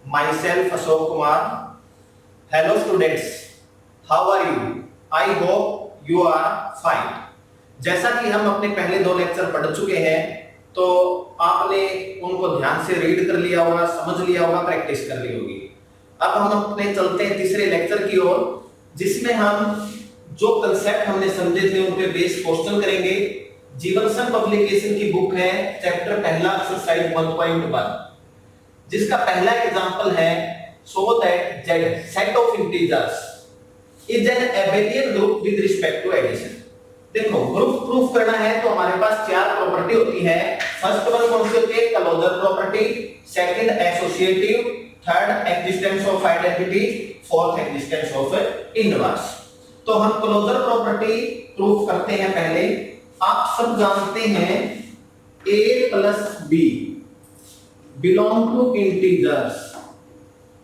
myself Ashok Kumar. Hello students, how are you? I hope you are fine. जैसा कि हम अपने पहले 2 लेक्चर पढ़ चुके हैं, तो आपने उनको ध्यान से रीड कर लिया होगा, समझ लिया होगा, प्रैक्टिस कर ली होगी। अब हम अपने चलते हैं तीसरे लेक्चर की ओर, जिसमें हम जो कंसेप्ट हमने समझे थे उन पे बेस क्वेश्चन करेंगे। जीवन संघ पब्लिकेशन की बुक है, चैप्टर पहला एक्सरसाइज 1.1, जिसका पहला एग्जांपल है show that z set of integers is an abelian group with respect to addition। देखो, ग्रुप प्रूफ करना है तो हमारे पास 4 प्रॉपर्टी होती है। फर्स्ट वन कौन सी होती है? Closure property, second associative, third existence of identity, fourth existence of inverse. तो हम क्लोजर प्रॉपर्टी प्रूफ करते हैं। पहले आप सब जानते हैं a plus b belong to integers,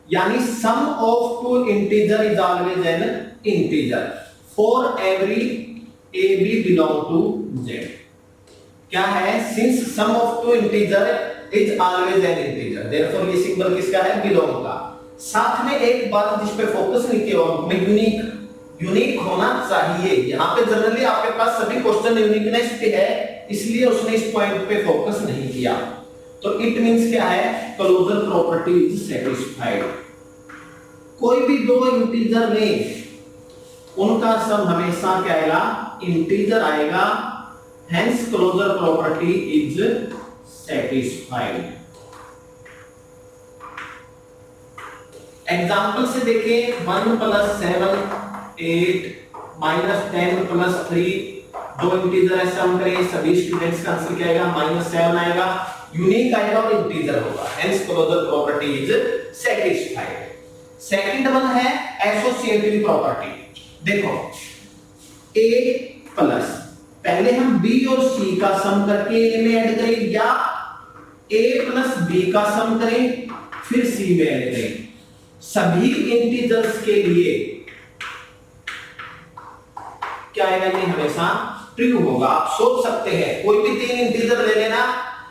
यानी sum of two integer is always an integer for every ab belong to z। क्या है? since sum of two integer is always an integer, therefore ये सिंबल किसका है? belong का। साथ में एक बात जिस पे फोकस नहीं किया, यूनिक होना चाहिए। यहाँ पे जनरली आपके पास सभी क्वेश्चन यूनिकनेस पे है, इसलिए उसने इस पॉइंट पे फोकस नहीं किया। तो इट मींस क्या है? Closure property is satisfied. कोई भी 2 इंटीजर में उनका सम हमेशा क्या आएगा? इंटीजर आएगा, hence closure property is satisfied. Example से देखें, 1 + 7 8 -10 + 3, 2 इंटीजर है, सम करें, सभी स्टूडेंट्स का आंसर क्या आएगा? -7 आएगा, यूनिक आएगा और इंटीजर होगा, hence closure property is satisfied. Second one है एसोसिएटिव प्रॉपर्टी। देखो, a प्लस, पहले हम b और c का सम करके a में ऐड करें, या a प्लस b का सम करें फिर c में ऐड करें। सभी इंटीजर्स के लिए क्या आएगा? ये हमेशा ट्रू होगा। आप सोच सकते हैं, कोई भी 3 इंटीजर ले लेना,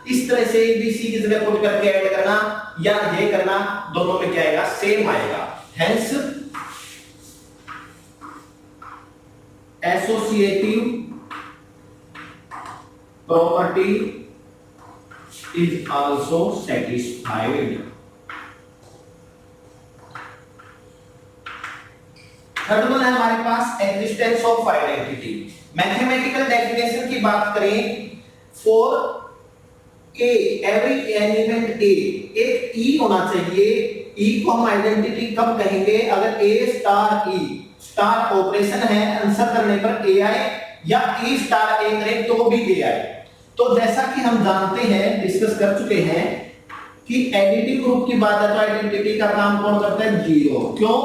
इस तरह से a b c की जगह पुट करके ऐड करना या ये करना, दोनों में क्या आएगा? सेम आएगा। Hence associative property is also satisfied. Third one है हमारे पास existence of identity. Mathematical definition की बात करें, for a every element A, एक ई होना चाहिए। ई को हम आइडेंटिटी कब कहेंगे? अगर ए स्टार ई स्टार ऑपरेशन है, आंसर करने पर ए आए, या ई स्टार ए करें तो भी ए आए। तो जैसा कि हम जानते हैं, डिस्कस कर चुके हैं कि एडिटिव ग्रुप की बात है तो आइडेंटिटी का काम कौन करता है? 0। क्यों?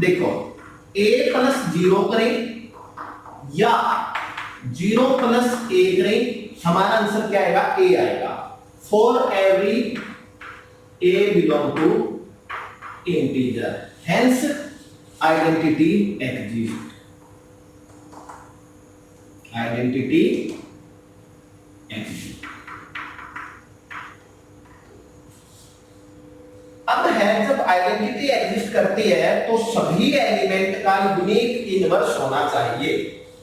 देखो, a + 0 करें या 0 + a करें, हमारा आंसर क्या आएगा? a आएगा। For every a belong to integer, hence identity exist. Identity exist. अब है, जब आइडेंटिटी एग्जिस्ट करती है तो सभी एलिमेंट का यूनिक इनवर्स होना चाहिए।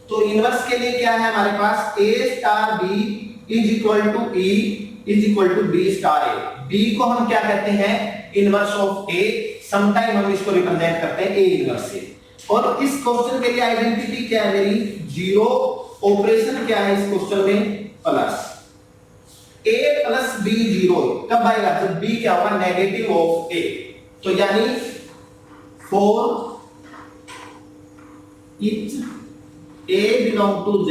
तो इनवर्स के लिए क्या है हमारे पास? a * b = e = b * a। b को हम क्या कहते हैं? Inverse of a। समटाइम हम इसको रिप्रेजेंट करते हैं a इनवर्स से। और इस क्वेश्चन के लिए आइडेंटिटी क्या है मेरी? 0। ऑपरेशन क्या है इस क्वेश्चन में? प्लस। a + b 0 कब आएगा? जब b क्या होगा? Negative of a। तो यानी for each a belong to z,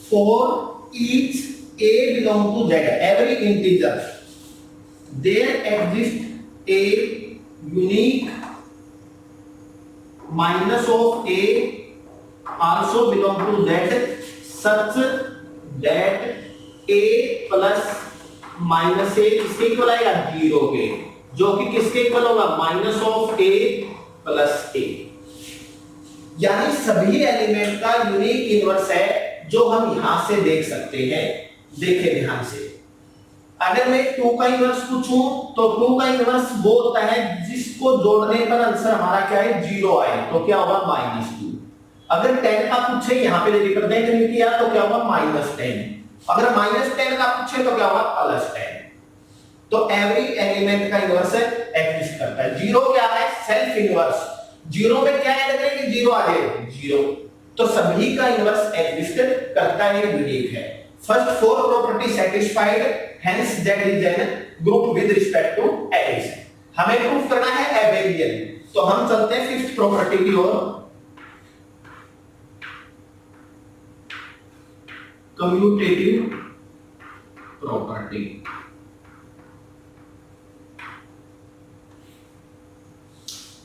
for each a belong to z, every integer there exists a unique minus of a also belong to z such that a plus minus a किसके equal आएगा? 0 के, जो कि किसके equal होगा? Minus of a plus a। यानी सभी element का यूनिक इनवर्स है, जो हम यहां से देख सकते हैं। देखें ध्यान से, अगर मैं 2 का इनवर्स पूछूं तो 2 का इनवर्स वो होता है जिसको जोड़ने पर आंसर हमारा क्या है 0 आए, तो क्या होगा -2। अगर 10 का पूछे यहां पे रिप्रेजेंट नहीं किया तो क्या होगा -10। अगर -10 का पूछे तो क्या होगा +10। तो एवरी एलिमेंट का इनवर्स एग्जिस्ट करता है। 0 क्या है सेल्फ इनवर्स, 0 में क्या ऐड करेंगे 0 आ जाए 0, तो सभी का इनवर्स एग्जिस्ट करता है, यूनिक है। First 4 property satisfied, hence that is an group with respect to addition. हमें प्रूफ करना है एबेलियन, तो हम चलते हैं फिफ्थ प्रॉपर्टी की ओर, कम्यूटेटिव प्रॉपर्टी।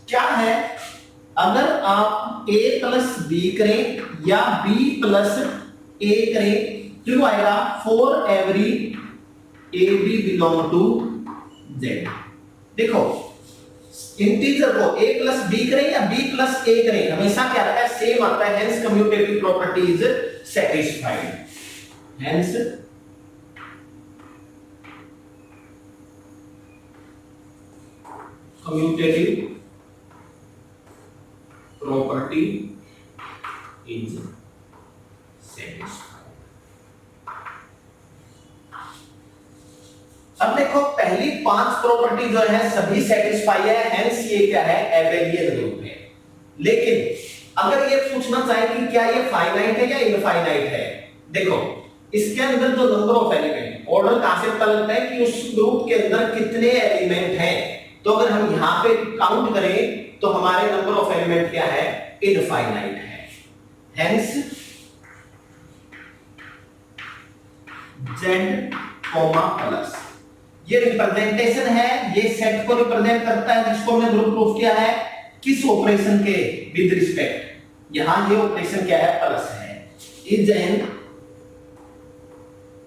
क्या है, अगर आप a प्लस बी करें या b प्लस a करें, क्यों आएगा for every a b belong to z। देखो इंटीजर को a प्लस बी करें या b प्लस a करें, हमेशा क्या रहता है सेम आता है, hence commutative property is satisfied. Hence commutative property is satisfied. अब देखो पहली 5 प्रॉपर्टी जो है सभी सेटिस्फाई है, हेंस ये क्या है एबेलियन ग्रुप है। लेकिन अगर ये पूछना चाहे कि क्या ये फाइनाइट है या इनफाइनाइट है, देखो इसके अंदर जो नंबर ऑफ एलिमेंट, ऑर्डर कहां से पता लगता है कि उस ग्रुप के अंदर कितने एलिमेंट हैं। तो अगर हम यहां पे काउंट करें तो हमारे नंबर ऑफ एलिमेंट क्या है इनफाइनाइट है। हेंस z प्लस ये रिप्रेजेंटेशन है, ये सेट को रिप्रेजेंट करता है जिसको हमने ग्रुप प्रूफ किया है किस ऑपरेशन के विद रिस्पेक्ट, यहां ये ऑपरेशन क्या है प्लस है, इज एन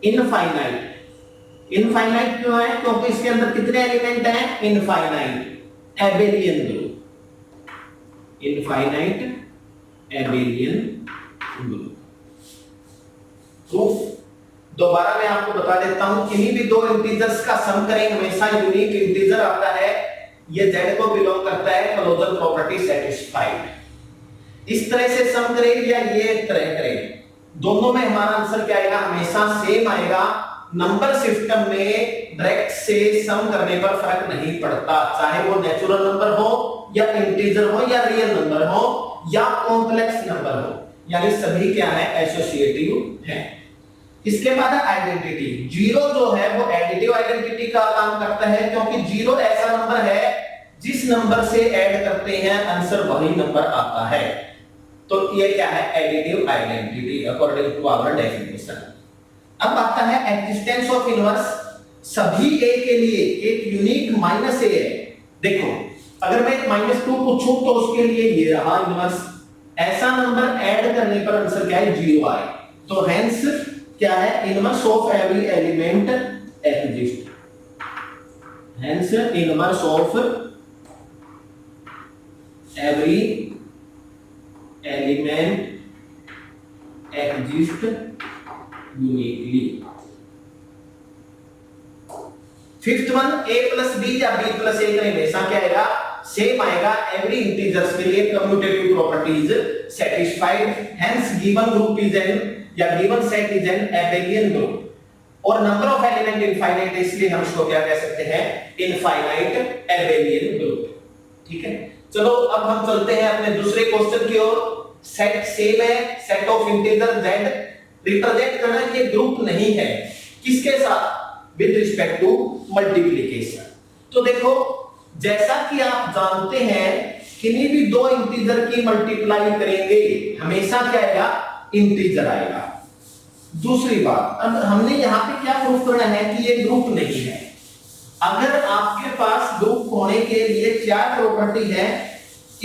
इनफाइनाइट। इनफाइनाइट क्यों है, क्योंकि इसके अंदर कितने एलिमेंट हैं infinite Abelian group, infinite Abelian group. Proof दोबारा मैं आपको बता देता हूं, किन्हीं भी दो इंटीजर्स का सम करें हमेशा यूनिक इंटीजर आता है, ये z को बिलोंग करता है क्लोजर प्रॉपर्टी सेटिस्फाइड। इस तरह से सम करें या ये तरह करें, दोनों में हमारा आंसर क्या आएगा हमेशा सेम आएगा। नंबर सिस्टम में डायरेक्ट से सम करने पर फर्क नहीं पड़ता, चाहे वो नेचुरल नंबर हो या इंटीजर हो या रियल नंबर हो या कॉम्प्लेक्स नंबर हो, यानी सभी क्या है एसोसिएटिव है। इसके बाद आइडेंटिटी, जीरो जो है वो एडिटिव आइडेंटिटी का काम करता है, क्योंकि जीरो ऐसा नंबर है जिस नंबर से ऐड करते हैं आंसर वही नंबर आता है, तो ये क्या है additive identity according to our definition. अब आता है एक्जिस्टेंस ऑफ इनवर्स, सभी a के लिए एक यूनिक माइनस a है। देखो अगर मैं -2 पूछूं तो उसके लिए ये रहा इनवर्स, ऐसा नंबर ऐड करने पर आंसर क्या है 0 आए, तो हेंस क्या है inverse of every element exist, hence inverse of every element exist uniquely. Fifth one a plus B या b प्लस a करें हमेशा क्या आएगा सेम आएगा, एवरी इंटीजर्स के लिए commutative properties satisfied, hence given group is an या given set is an abelian group, और नंबर ऑफ एलिमेंट इनफाइनाइट, इसलिए हम इसको क्या कह सकते हैं इनफाइनाइट एबेलियन ग्रुप। ठीक है, चलो अब हम चलते हैं अपने दूसरे क्वेश्चन की ओर। सेट सेम है, set of integer z, represent करना ये ग्रुप नहीं है, किसके साथ विद रिस्पेक्ट टू मल्टीप्लिकेशन। तो देखो जैसा कि आप जानते हैं किन्हीं भी दो इंटीजर की मल्टीप्लाई करेंगे हमेशा क्या आएगा इंटीजर आएगा। दूसरी बात, अब हमने यहां पे क्या प्रूफ करना है कि ये ग्रुप नहीं है। अगर आपके पास ग्रुप होने के लिए 4 प्रॉपर्टी है,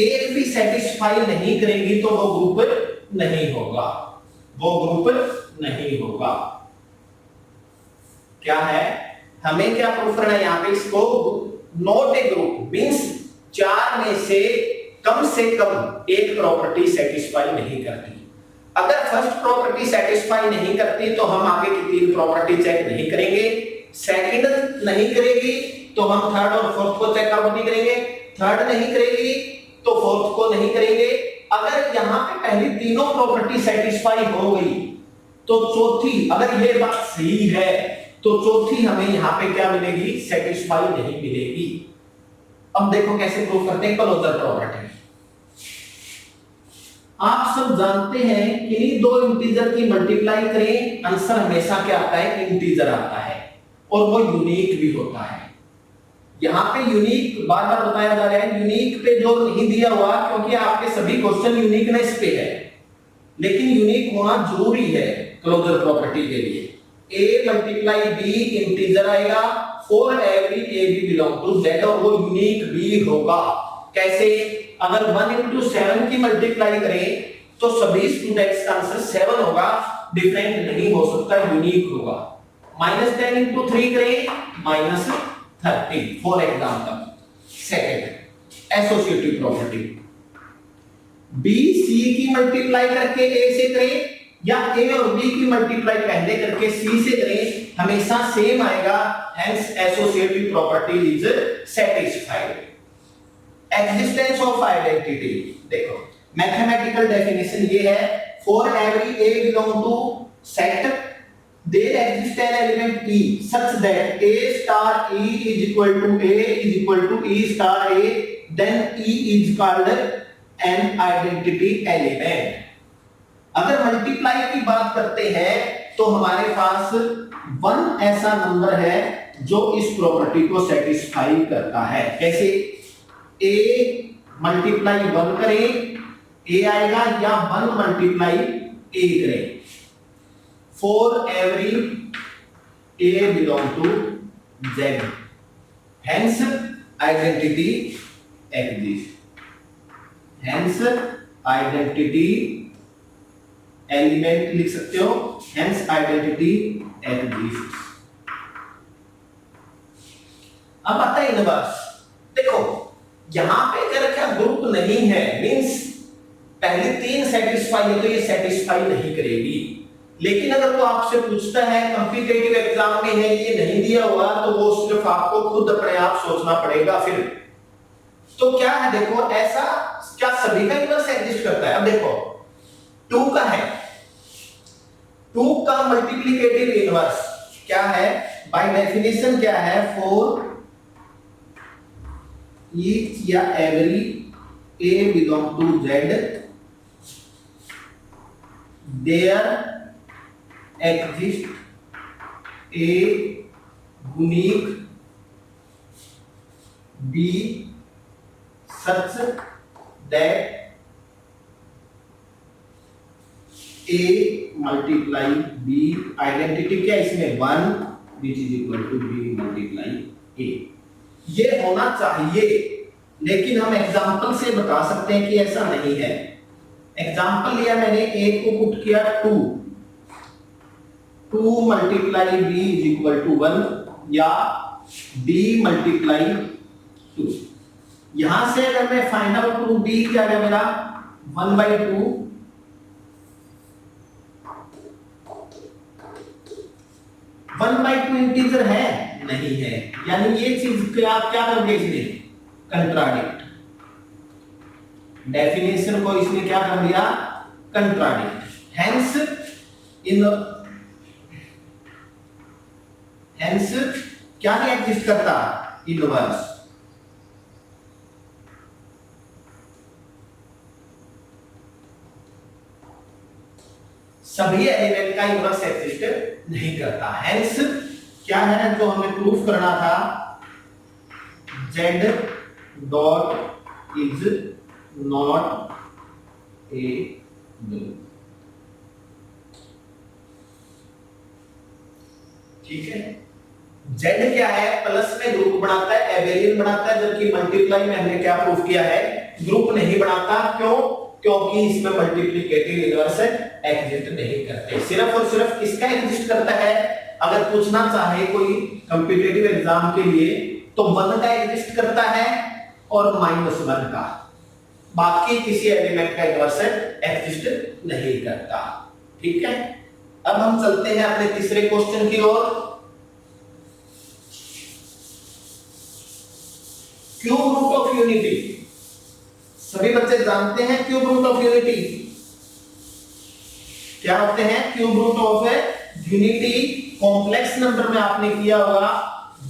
एक भी सेटिस्फाई नहीं करेंगी तो वो ग्रुप नहीं होगा, वो ग्रुप नहीं होगा। क्या है हमें क्या प्रूफ करना है यहां पे, इसको नॉट ए ग्रुप मींस 4 में से कम एक प्रॉपर्टी सेटिस्फाई नहीं करती। अगर फर्स्ट प्रॉपर्टी सेटिस्फाई नहीं करती तो हम आगे की 3 प्रॉपर्टी चेक नहीं करेंगे, सेकंड नहीं करेगी तो हम थर्ड और फोर्थ को चेक आउट नहीं करेंगे, थर्ड नहीं करेगी तो फोर्थ को नहीं करेंगे। अगर यहां पे पहली तीनों प्रॉपर्टी सेटिस्फाई हो गई तो चौथी, अगर ये बात सही है तो चौथी हमें यहां पे क्या मिलेगी, सेटिस्फाई नहीं मिलेगी। अब देखो कैसे प्रूव करते हैं क्लोजर प्रॉपर्टी। आप सब जानते हैं कि इन दो इंटीजर की मल्टीप्लाई करें, आंसर हमेशा क्या आता है, इंटीजर आता है और वो यूनिक भी होता है। यहां पे यूनिक बार बार बताया जा रहा है, यूनिक पे जोर नहीं दिया हुआ क्योंकि आपके सभी क्वेश्चन यूनिकनेस पे है, लेकिन यूनिक होना जरूरी है क्लोजर प्रॉपर्टी के लिए। a मल्टीप्लाई b इंटीजर आएगा for every a b belong to z और वो यूनिक भी होगा। कैसे, अगर 1 into 7 की मल्टीप्लाई करें तो सभी स्टूडेंट्स का आंसर 7 होगा, डिफरेंट नहीं हो सकता, यूनिक होगा। -10 into 3 करें -30 for example. Second associative property, b c की मल्टीप्लाई करके a से करें या a और b की मल्टीप्लाई पहले करके c से करें, हमेशा सेम आएगा, hence associative property is satisfied. Existence of identity, देखो मैथमेटिकल डेफिनेशन ये है, for every a belong to set there exist an element e such that a star e is equal to a is equal to e star a, then e is called an identity element। अगर multiply की बात करते हैं तो हमारे पास 1 ऐसा number है जो इस प्रॉपर्टी को सेटिस्फाई करता है। कैसे, a मल्टीप्लाई 1 करें a आएगा या 1 मल्टीप्लाई a करें, for every a belong to z, hence identity exist, hence identity element लिख सकते हो, हेंस आइडेंटिटी एग्जिस्ट। अब आता है इनवर्स। देखो यहां पे क्या रखा, ग्रुप नहीं है, मींस पहले 3 सेटिस्फाई है तो ये सेटिस्फाई नहीं करेगी। लेकिन अगर वो आपसे पूछता है कॉम्पिटिटिव एग्जाम में है ये नहीं दिया हुआ तो वो सिर्फ आपको खुद अपने आप सोचना पड़ेगा। फिर तो क्या है, देखो ऐसा क्या सभी का इनवर्स एग्जिस्ट करता है। अब देखो 2 का है, 2 का मल्टीप्लिकेटिव इनवर्स क्या है, बाय डेफिनेशन क्या है, फॉर ईच या every a belong to z there exist a unique b such that a multiply b, identity क्या इसमें 1 which is equal to b multiply a। ये होना चाहिए, लेकिन हम एग्जांपल से बता सकते हैं कि ऐसा नहीं है। एग्जांपल लिया मैंने, a को पुट किया 2 multiply b is equal to 1 या b मल्टीप्लाई 2। यहां से अगर मैं फाइंड आउट करूं b क्या है मेरा 1/2, 1/2 इंटीजर है नहीं है, यानी ये चीज आप क्या कर दिया, इसने कंट्राडिक्ट, डेफिनेशन को इसने क्या कर दिया, कंट्राडिक्ट। हेंस क्या नहीं एग्जिस्ट करता, इनवर्स। सभी एलिमेंट का इनवर्स एग्जिस्ट नहीं करता। हेंस क्या है जो हमें प्रूफ करना था, z dot is not a group. ठीक है, z क्या है, प्लस में ग्रुप बनाता है, एबेलियन बनाता है, जबकि मल्टीप्लाई में हमने क्या प्रूफ किया है, ग्रुप नहीं बनाता। क्यों, क्योंकि इसमें मल्टीप्लिकेटिव इनवर्स एग्जिस्ट नहीं करते। सिर्फ और सिर्फ किसका एग्जिस्ट करता है, अगर पूछना चाहे कोई कॉम्पिटिटिव एग्जाम के लिए तो 1 का एग्जिस्ट करता है और -1 का, बाकी किसी एलिमेंट का इनवर्स एग्जिस्ट नहीं करता। ठीक है, अब हम चलते हैं अपने तीसरे क्वेश्चन की ओर। क्यूब रूट ऑफ यूनिटी, सभी बच्चे जानते हैं क्यूब रूट ऑफ यूनिटी क्या होते हैं? Cube root of unity complex number में आपने किया होगा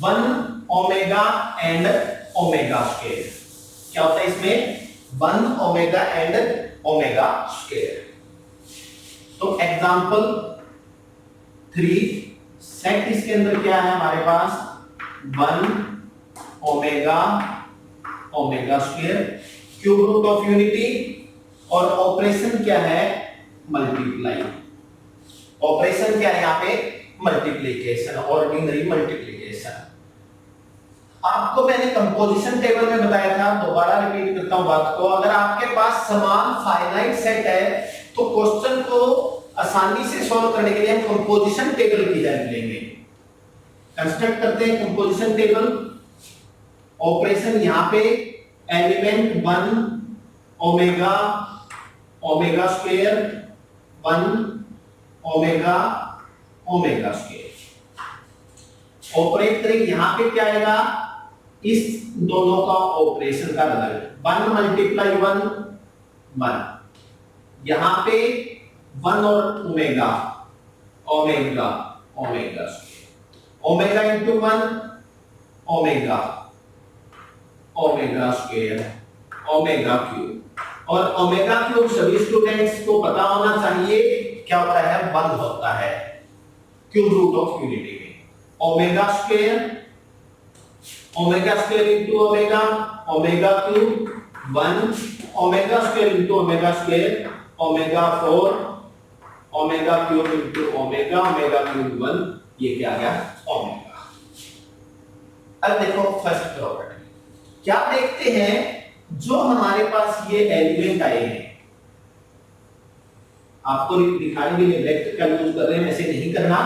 1 ओमेगा एंड ओमेगा स्क्वायर। क्या होता है इसमें? 1 ओमेगा एंड ओमेगा स्क्वायर। तो एग्जांपल 3 सेट इसके अंदर क्या है हमारे पास? 1 omega omega square cube root of unity, और ऑपरेशन क्या है? मल्टीप्लाई। ऑपरेशन क्या है यहाँ पे? Multiplication, ordinary multiplication. आपको मैंने कंपोजिशन टेबल में बताया था, दोबारा रिपीट करता हूं बात को। अगर आपके पास समान फाइनाइट सेट है तो क्वेश्चन को आसानी से सॉल्व करने के लिए हम कंपोजिशन टेबल की हेल्प लेंगे। कंस्ट्रक्ट करते हैं कंपोजिशन टेबल। ऑपरेशन यहां पे element 1 omega omega square 1 omega omega square operate करेंगे। यहां पे क्या आएगा? इस दोनों का ऑपरेशन का रिजल्ट 1 मल्टीप्लाई 1 1, यहां पे 1 और omega omega omega square, omega into 1 omega omega square omega cube, और ओमेगा क्यूब सभी स्टूडेंट्स को पता होना चाहिए क्या होता है? 1 होता है क्यूब रूट ऑफ यूनिटी में। Omega square into omega omega cube 1, omega square into omega square omega 4, omega cube into omega omega cube 1, ये क्या आ गया? ओमेगा। अब देखो फर्स्ट प्रॉपर्टी क्या देखते हैं? जो हमारे पास ये एलिमेंट आए हैं, आपको दिखाने के लिए नेगलेक्ट का यूज कर रहे हैं, ऐसे नहीं करना,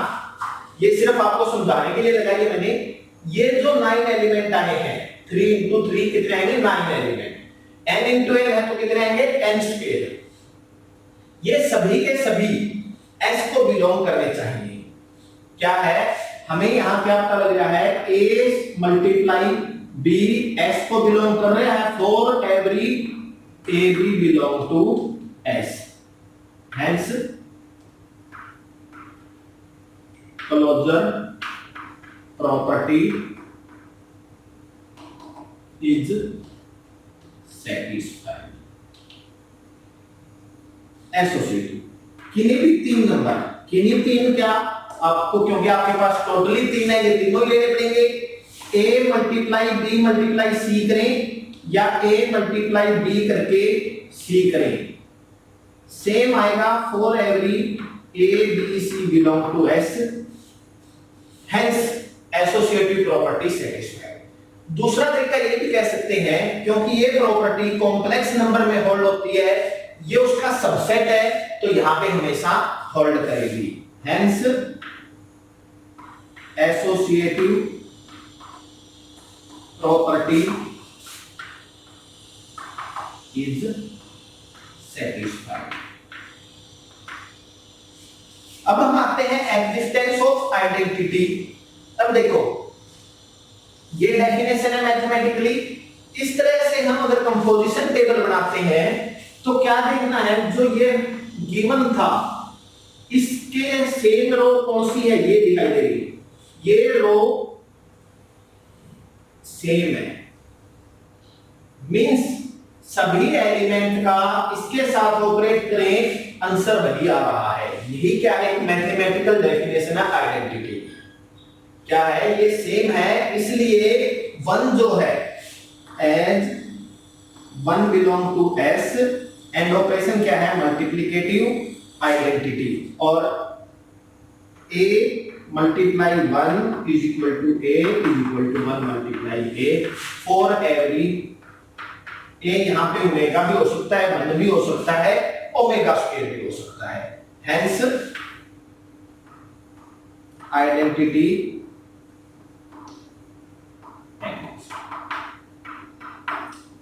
ये सिर्फ आपको समझाने के लिए लगाई है मैंने। ये जो 9 एलिमेंट आए हैं 3 इंटू 3 कितने आएंगे? 9 एलिमेंट। n इंटू n है तो कितने आएंगे? n square. ये सभी के सभी s को बिलोंग करने चाहिए। क्या है? हमें यहां क्या पता लग रहा है? a मल्टीप्लाई b s को बिलोंग कर रहा है, for every a b belong to s, hence closure property is satisfied। एसोसिएटिव किन्हीं भी 3 नंबर, किन्हीं 3 क्या आपको, क्योंकि आपके पास टोटली 3 है, ये तीनों लेने पड़ेंगे। a multiply b multiply c करें या a मल्टीप्लाई b करके c करें, सेम आएगा for every a b c belong to s, hence associative property satisfied. दूसरा तरीका ये भी कह सकते हैं, क्योंकि ये प्रॉपर्टी कॉम्प्लेक्स नंबर में होल्ड होती है, ये उसका सबसेट है, तो यहां पे हमेशा होल्ड करेगी, hence associative property is satisfied. अब हम आते हैं एग्जिस्टेंस ऑफ आइडेंटिटी। अब देखो ये डेफिनेशन है मैथमेटिकली। इस तरह से हम अगर कंपोजिशन टेबल बनाते हैं तो क्या देखना है? जो ये गिवन था इसके सेम रो कौन सी है? ये दिखाई दे रही है, ये रो सेम है, मींस सभी एलिमेंट का इसके साथ ऑपरेट करें, आंसर वही आ रहा है। यही क्या है? मैथमेटिकल डेफिनेशन है आइडेंटिटी। क्या है? ये सेम है, इसलिए 1 जो है as 1 belong to s, and operation क्या है? मल्टीप्लिकेटिव आइडेंटिटी, और a multiply 1 is equal to a is equal to 1 multiply a, for every a यहां पे ओमेगा भी हो सकता है, 1 भी हो सकता है, ओमेगा स्क्वायर भी हो सकता है, हेंस आइडेंटिटी।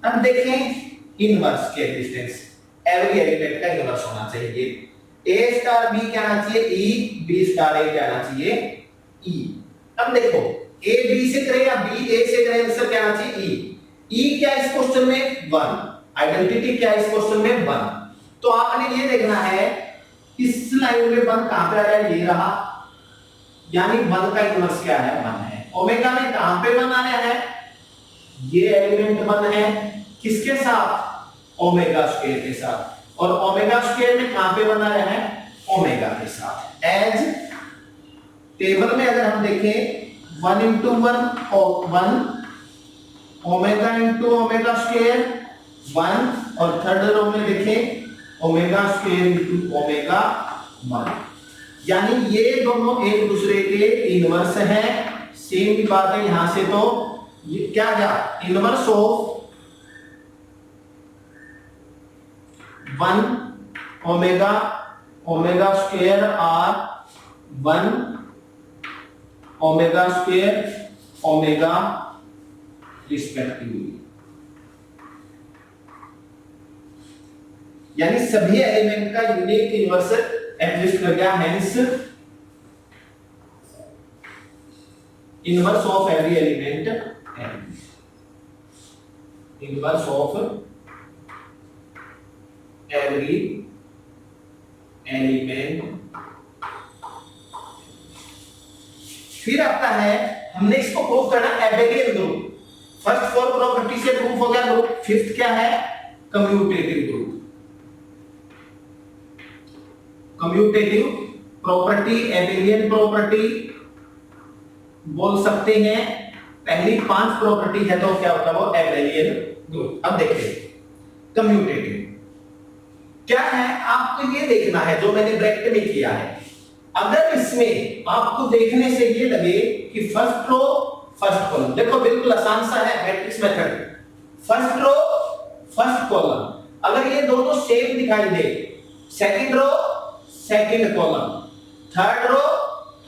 अब देखें इनवर्स के डिस्टेंस, एवरी एलिमेंट का इनवर्स होना चाहिए। a स्टार b क्या आना चाहिए? e, b स्टार a क्या आना चाहिए? e। अब देखो a b से करें या b a से करें, आंसर क्या आना चाहिए? e। ई क्या इस क्वेश्चन में 1, आइडेंटिटी क्या इस क्वेश्चन में 1। तो आपने ये देखना है इस लाइन में 1 कहां पे आ रहा है, ये रहा, यानी 1 का इनवर्स क्या है, 1 है। ओमेगा में कहां पे 1 आ रहा है, ये एलिमेंट 1 है, किसके साथ, ओमेगा स्क्वायर के साथ। और ओमेगा स्क्वायर में कहां पे 1 आ रहा है, ओमेगा के साथ। एज टेबल में अगर हम देखें 1 इंटू 1 और 1, ओमेगा इंटू ओमेगा स्क्वायर 1, और थर्ड रो में देखें ओमेगा स्क्वायर इंटू ओमेगा 1, यानी ये दोनों एक दूसरे के इनवर्स हैं। सेम की बात है यहां से, तो ये क्या गया, inverse of 1 omega omega square are 1 omega square omega respectively, यानी सभी एलिमेंट का यूनिक इनवर्स एग्जिस्ट कर गया। Hence inverse of every element, inverse of every element. फिर आता है, हमने इसको प्रूव करना एबेलियन ग्रुप। फर्स्ट 4 प्रॉपर्टी से प्रूफ हो गया ग्रुप। फिफ्थ क्या है, commutative group. Commutative property, abelian property बोल सकते हैं। पहली 5 प्रॉपर्टी है तो क्या होता है, वो एबेलियन ग्रुप। अब देखिए कम्यूटेटिव क्या है, आपको ये देखना है जो मैंने ब्रैकेट में किया है। अगर इसमें आपको देखने से ये लगे कि फर्स्ट रो फर्स्ट कॉलम, देखो बिल्कुल आसान सा है matrix method, first row first column, अगर ये दोनों सेम दिखाई दे, second row second column, third row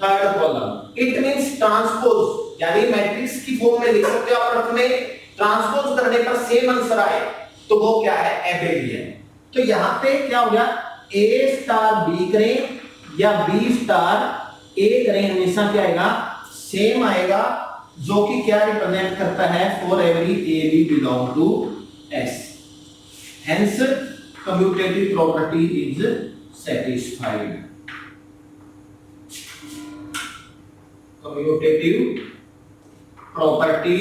third column, it means transpose, यानी मैट्रिक्स की फॉर्म में लिख सकते हो आप, अर्थ में ट्रांसपोज करने पर सेम आंसर आए तो वो क्या है, एबेलियन। तो यहां पे क्या हो गया, ए स्टार बी करें या बी स्टार ए करें, हमेशा क्या आएगा, सेम आएगा, जो कि क्या रिप्रेजेंट करता है, for every A B belong to S, hence commutative property is satisfied। Commutative property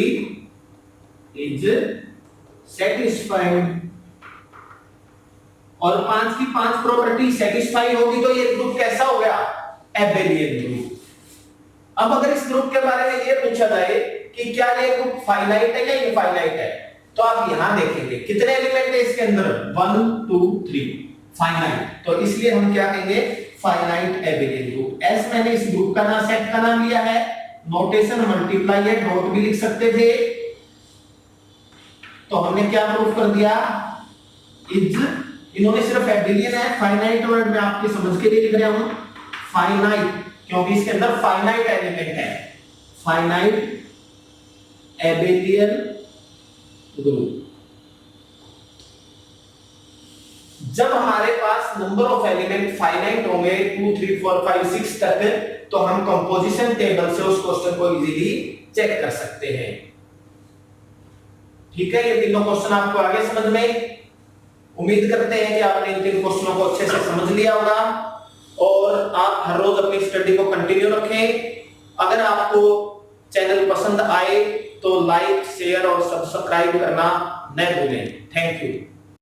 is satisfied. और 5 की 5 प्रॉपर्टी सेटिस्फाई होगी तो ये ग्रुप कैसा हो गया, एबेलियन ग्रुप। अब अगर इस ग्रुप के बारे में ये पूछा जाए कि क्या ये ग्रुप फाइनाइट है या इनफाइनाइट है, तो आप यहां देखेंगे कितने एलिमेंट है इसके अंदर, 1 2 3, फाइनाइट। तो इसलिए हम क्या कहेंगे, फाइनाइट एबेलियन ग्रुप। एस मैंने इस ग्रुप का नाम, सेट का नाम लिया है, नोटेशन मल्टीप्लाई है, डॉट भी लिख सकते थे। तो हमने क्या प्रूफ कर दिया, इज, इन्होंने सिर्फ एबेलियन है, फाइनाइट वर्ड में आपके समझ के लिए लिख रहा हूं, फाइनाइट, क्योंकि इसके अंदर फाइनाइट एलिमेंट है, फाइनाइट एबेलियन ग्रुप। जब हमारे पास नंबर ऑफ एलिमेंट फाइनाइट होंगे 2 3 4 5 6 तक, तो हम कंपोजिशन टेबल से उस क्वेश्चन को इजीली चेक कर सकते हैं। ठीक है, ये तीनों क्वेश्चन आपको आगे समझ में, उम्मीद करते हैं कि आपने इन 3 क्वेश्चनों को अच्छे से समझ लिया होगा और आप हर रोज अपनी स्टडी को कंटिन्यू रखें। अगर आपको चैनल पसंद आए तो लाइक शेयर और सब्सक्राइब करना न भूलें। Thank you.